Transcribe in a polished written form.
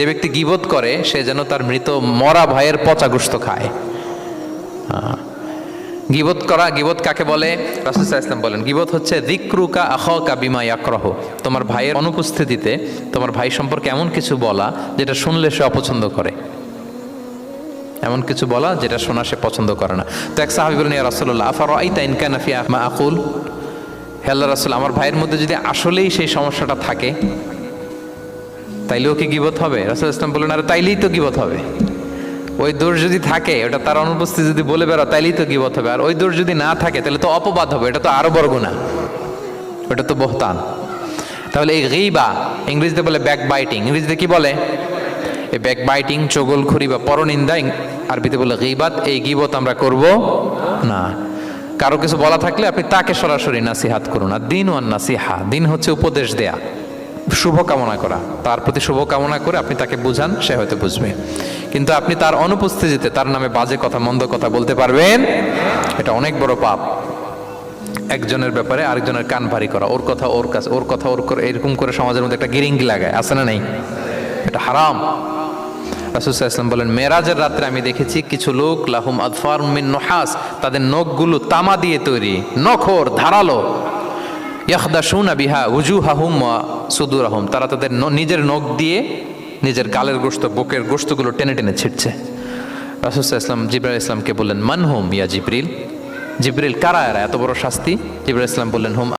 যে ব্যক্তি গীবত করে সে যেন তার মৃত মরা ভাইয়ের পচা গোশত খায়। গীবত করা, গীবত কাকে বলে? রাসূল সাল্লাল্লাহু আলাইহি ওয়াসাল্লাম বলেন গীবত হচ্ছে যিকরুকা আখাকা বিমা ইয়াকরাহু, তোমার ভাইয়ের অনুপস্থিতিতে তোমার ভাই সম্পর্কে এমন কিছু বলা যেটা শুনলে সে অপছন্দ করে, এমন কিছু বলা যেটা শোনা সে পছন্দ করে না। তো এক সাহাবী বলেন, ইয়া রাসূলুল্লাহ আফারাআইতা ইন কানা ফি মা আকুল, হে আল্লাহর রাসূল, আমার ভাইয়ের মধ্যে যদি আসলেই সেই সমস্যাটা থাকে তাইলেও কি গীবত হবে? রাসূল সাল্লাল্লাহু আলাইহি ওয়াসাল্লাম বললেন, আরে তাইলেই তো গীবত হবে। ওই দোষ যদি থাকে, ওটা তার অনুপস্থিতি যদি বলে বেড়া, তাইলেই তো গীবত হবে। আর ওই দোষ যদি না থাকে তাহলে তো অপবাদ হবে, এটা তো আরো বড় গুনাহ, ওটা তো বহতান। তাহলে এই গীবা ইংরেজিতে বলে ব্যাক বাইটিং, ইংরেজিতে কি বলে? এই ব্যাক বাইটিং, চগলখড়ি বা পরনিন্দা আরবিতে বলে গীবাত। এই গীবত আমরা করব না। কারো কিছু বলা থাকলে আপনি তাকে সরাসরি নাসিহাত করুন। আর দিন ওয়ান নাসিহা, দিন হচ্ছে উপদেশ দেয়া, শুভ কামনা করা, তার প্রতি শুভ কামনা করে আপনি তাকে বুঝান, সে হয়তো বুঝবে। কিন্তু আপনি তার অনুপস্থিতিতে তার নামে বাজে কথা, মন্দ কথা বলতে পারবেন, এটা অনেক বড় পাপ। একজনের ব্যাপারে আরেকজনের কান ভারী করা, ওর কথা ওর কাছে, ওর কথা ওর করে, এরকম করে সমাজের মধ্যে একটা গিরিঙ্গি লাগায়, আছে না নেই? এটা হারাম। রাসূল সাল্লাল্লাহু আলাইহি ওয়াসাল্লাম বলেন, মেরাজের রাত্রে আমি দেখেছি কিছু লোক লাহুম আদফার মিন নুহাস, তাদের নখগুলো তামা দিয়ে তৈরি, নখর ধারালো, ইয়াখদাশুনা বিহা উজুহাহুম ওয়া সুদুরহুম, তারা তাদের নিজের নখ দিয়ে নিজের গালের গোশত, বুকের গোশতগুলো টেনে টেনে ছিটছে। রাসূল সাল্লাল্লাহু আলাইহি ওয়াসাল্লাম জিবরাইল আলাইহিস সালামকে বললেন, মান হুম ইয়া জিবরিল, জিবরিল কারা এরা, এত বড় শাস্তি? জিবরাইল আলাইহিস সালাম বললেন, হুম